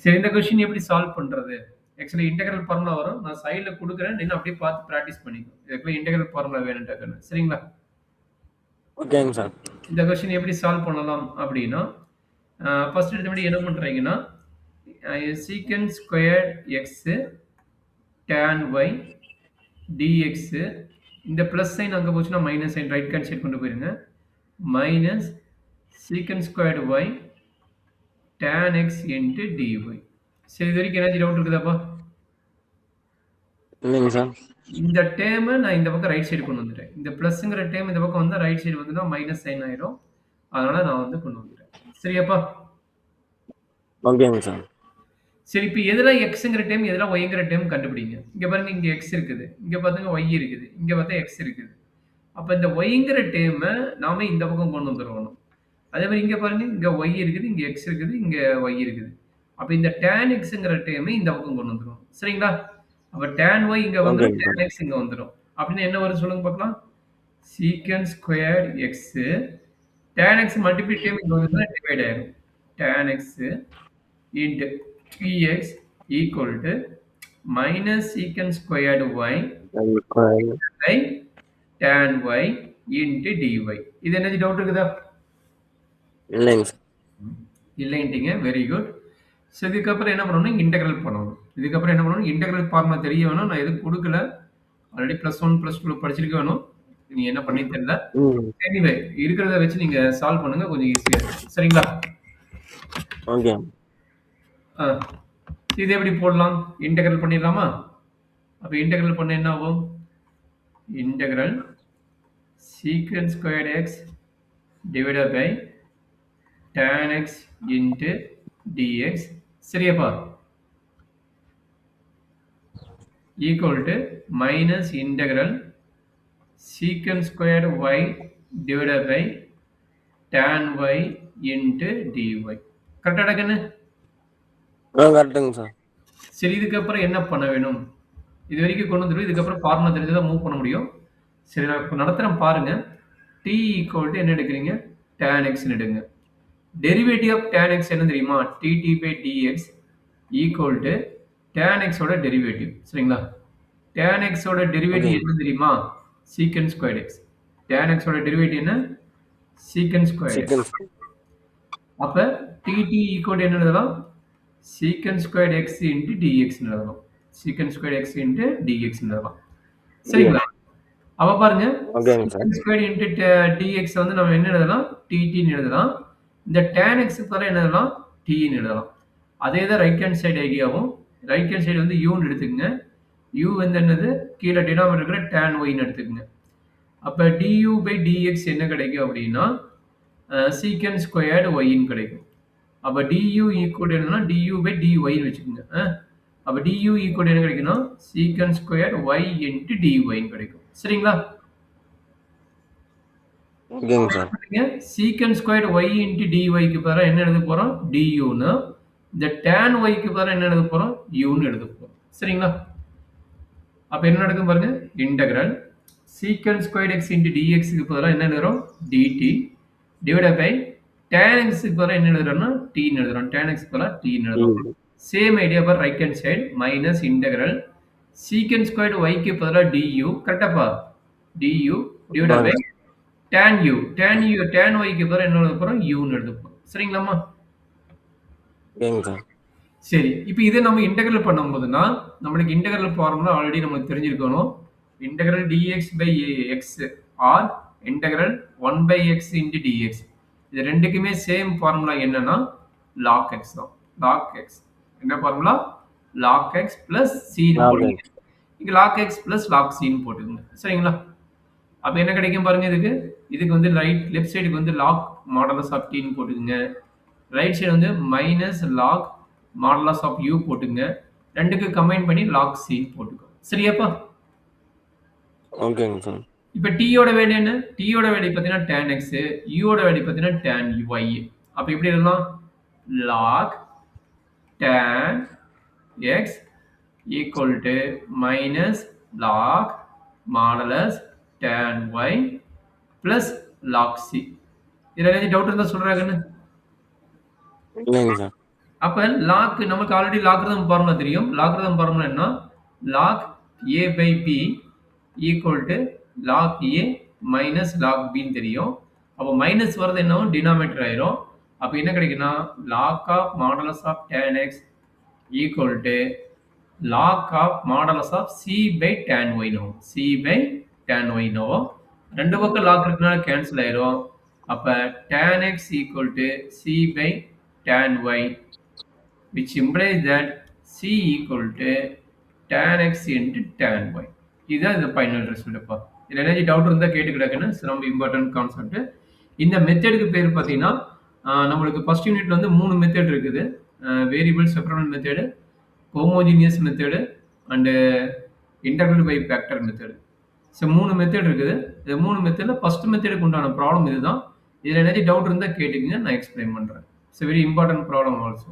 சரி இந்த கொஸ்டின் எப்படி சால்வ் பண்றது? ஆக்சுவலி இன்டெக்ரல் ஃபார்முலா வரும். நான் சைடுல குடுக்குறேன். நீங்க அப்படியே பார்த்து பிராக்டிஸ் பண்ணிக்கோ. இதுக்குள்ள இன்டெக்ரல் ஃபார்முலா வேணும் டக்குன்னு. சரிங்களா? ஓகேங்க சார். இந்த கொஸ்டின் எப்படி சால்வ் பண்ணலாம் அப்படின்னா, ஃபர்ஸ்ட் எடுத்தபடி என்ன பண்றீங்கன்னா, secant square x tan y dx இந்த பிளஸ் சைன் அங்க போச்சுன்னா minus sign right hand side கொண்டு போயிருங்க. Minus secant squared y tan x into dy. சரி இது வரைக்கும் ஏதாச்சும் டவுட் இருக்குதாப்பா? இல்லைங்க சார். இந்த டேர்ம் நான் இந்த பக்கம் ரைட் சைடு கொண்டு வந்துட்டேன். இந்த பிளஸ்ங்கிற டேர்ம் இந்த பக்கம் வந்தா ரைட் சைடு வந்துனா மைனஸ் சைன் ஆயிரும். அதனால நான் வந்து கொண்டு வந்துட்டேன். சரியாப்பா? ஓகேங்க சார். சரி இப்போ எதுல எக்ஸ்ங்கிற டேர்ம் எதுல ஒய்ங்கிற டேர்ம் கண்டுபிடிங்க. இங்க பாருங்க இங்க எக்ஸ் இருக்குது. இங்க பாத்துங்க ஒய் இருக்குது. இங்க பார்த்தா எக்ஸ் இருக்குது. அப்ப இந்த ஒய்ங்கிற டேர்ம நாம இந்த பக்கம் கொண்டு வந்துருவோம். அதே மாதிரி இங்க பாருங்க இங்க ஒய் இருக்குது, இங்க எக்ஸ் இருக்குது, இங்க ஒய் இருக்குது. அப்ப இந்த tan xங்கிற டேர்ம் இந்த பக்கம் கொண்டு வந்துரும். சரிங்களா? அப்ப tan y இங்க வந்துரும், ஓகேங்க tan சார். x இங்க வந்துரும். அப்படின்னா என்ன வரும் சொல்லுங்க பார்க்கலாம்? Secant square x tan x multiply term இங்க வந்துருந்தா டிவைட் ஆயிரும். tan x into 3x equal to minus secant squared y by tan y into dy. இது என்னது டவுட் இருக்குதா? இல்லைங்க சார். இல்லைன்ட்டீங்க. Very good. ஸோ இதுக்கப்புறம் என்ன பண்ணணும்? இன்டெக்ரல் பண்ணணும். இதுக்கப்புறம் என்ன பண்ணணும்? இன்டெக்ரல் ஃபார்முலா தெரிய வேணும். நான் எதுவும் கொடுக்கல. ஆல்ரெடி +1 +2 படிச்சிருக்க வேணும். நீங்க என்ன பண்ணி தெரியல. எனிவே இருக்கிறத வச்சு நீங்க சால்வ் பண்ணுங்க. கொஞ்சம் ஈஸியா இருக்கும். சரிங்களா? ஓகே. இது எப்படி போடலாம்? இன்டெக்ரல் பண்ணிடலாமா? அப்ப இன்டெக்ரல் பண்ண என்ன ஆகும்? Integral secant squared x divided by tan x into dx. சரியாப்பா? equal to minus integral secant squared y divided by tan y into dy. கரெக்டாடா கண்ணு? கரெக்டுங்க சார். சரி இதுக்கப்புறம் என்ன பண்ண வேணும்? இது வரைக்கும் கொண்டு வந்துடும். இதுக்கப்புறம் ஃபார்முலா தெரிஞ்சதான் மூவ் பண்ண முடியும். சரி நான் இப்போ நடத்துகிறேன் பாருங்க. t equal to என்ன எடுக்கிறீங்க? tan x எடுங்க. டெரிவேட்டிவ் ஆஃப் tan x என்ன தெரியுமா? dt by dx equal to tan x ஓட டெரிவேட்டிவ். சரிங்களா? tan x ஓட டெரிவேட்டிவ் என்ன தெரியுமா? secant squared x. tan x ஓட டெரிவேட்டிவ் என்ன? secant squared x. அப்ப dt equal to என்ன எழுதலாம்? secant squared x into dx எழுதலாம். secant squared x into dx எழுதலாம். சரிங்களா? அப்ப பாருங்க secant squared into dx வந்து நம்ம என்ன எழுதலாம்? dt ன்னு எழுதலாம். இந்த tan x க்கு பதிலா என்ன எழுதலாம்? t ன்னு எழுதலாம். அதே தான் ரைட் ஹேண்ட் சைடு ஐடியாவும். ரைட் ஹேண்ட் சைடு வந்து u ன்னு எடுத்துக்கங்க. u வந்து என்னது? கீழ டினாமினேட்டர் இருக்கிற tan y ன்னு எடுத்துக்கங்க. அப்ப du by dx என்ன கிடைக்கும் அப்படின்னா secant squared y ன்னு கிடைக்கும். அப்ப du equal to என்னன்னா du by dy ன்னு வச்சுக்கோங்க. அப்ப du equal to என்ன கிடைக்கும்னா secant squared y into dy ன்னு கிடைக்கும். சரிங்களா? ஓகேங்க sir. secant squared y into dy க்கு பதிலா என்ன எழுத போறோம்? du ன்னு. இந்த tan y க்கு பதிலா என்ன எழுத போறோம்? u ன்னு எழுத போறோம். சரிங்களா? அப்ப என்ன நடக்கும் பாருங்க. Integral secant squared x into dx க்கு பதிலா என்ன எழுதுறோம்? dt divided by tan x க்கு பதிலா என்ன எழுதுறோம்னா t ன்னு எழுதுறோம். tan x க்கு பதிலா t ன்னு எழுதுறோம். Same idea for right hand side minus integral secant squared y க்கு பதிலா du கரெக்டாப்பா? du divided by tan u. tan y க்கு பதிலா என்ன எழுத போறோம்? u ன்னு எழுத போறோம். சரிங்களாம்மா? சரி இப்போ இதை நம்ம இன்டெக்ரல் பண்ணும்போதுனா நம்மளுக்கு இன்டெக்ரல் ஃபார்முலா ஆல்ரெடி நமக்கு தெரிஞ்சிருக்கணும். Integral dx by x or integral 1 by x into dx. இது ரெண்டுக்குமே சேம் ஃபார்முலா என்னன்னா log x தான். log x என்ன formula? log x plus c ன்னு போடுங்க. இங்க log x plus log c ன்னு போட்டுங்க. சரிங்களா? அப்ப என்ன கிடைக்கும் பாருங்க இதுக்கு வந்து லெஃப்ட் சைடுக்கு வந்து log modulus of t ன்னு போட்டுங்க. ரைட் சைடு வந்து minus log modulus of u போட்டுங்க. ரெண்டுக்கு கம்பைன் பண்ணி log c ன்னு போட்டுக்கோ. சரியாப்பா? ஓகேங்க சார். இப்போ t யோட வேல்யூ என்ன? t யோட வேல்யூ பார்த்தீங்கன்னா tan x, u யோட வேல்யூ பார்த்தீங்கன்னா tan y. அப்ப எப்படி எழுதலாம்? log tan x equal to minus log modulus tan y plus log c. இதுல ஏதாவது டவுட் இருந்தா சொல்றாங்கன்னு? இல்லைங்க சார். அப்ப லாக் நமக்கு ஆல்ரெடி லாக்ரதம் ஃபார்முலா தெரியும். லாக்ரதம் ஃபார்முலா என்ன? Log a by b equal to log a minus log bன்னு தெரியும். அப்போ மைனஸ் வரது என்னவும் டினாமினேட்டர் ஆயிரும். அப்ப என்ன கிடைக்கும்னா log of modulus of tan x equal to log of modulus of c by tan y no. c by tan y no. ரெண்டு பக்கம் லாக் இருக்கனால கேன்சல் ஆயிரும். அப்ப tan x equal to c by tan y, which implies that c equal to tan x into tan y. இதுதான் இந்த final result. இதுல ஏதாச்சும் doubt இருந்தா கேட்டுக்கிடக்குன்னு ரொம்ப இம்பார்ட்டன்ட் கான்செப்ட். இந்த மெத்தடுக்கு பேர் பார்த்தீங்கன்னா நம்மளுக்கு ஃபர்ஸ்ட் யூனிட்ல வந்து 3 மெத்தட் இருக்குது. Variable separable method, homogeneous method and integral by factor method. So 3 method இருக்குது. இந்த 3 மெத்தடில் ஃபர்ஸ்ட் மெத்தடுக்கு உண்டான ப்ராப்ளம் இதுதான். இதில் ஏதாச்சும் டவுட் இருந்தால் கேட்டுக்கங்க, நான் எக்ஸ்பிளைன் பண்ணுறேன். It's very important problem also.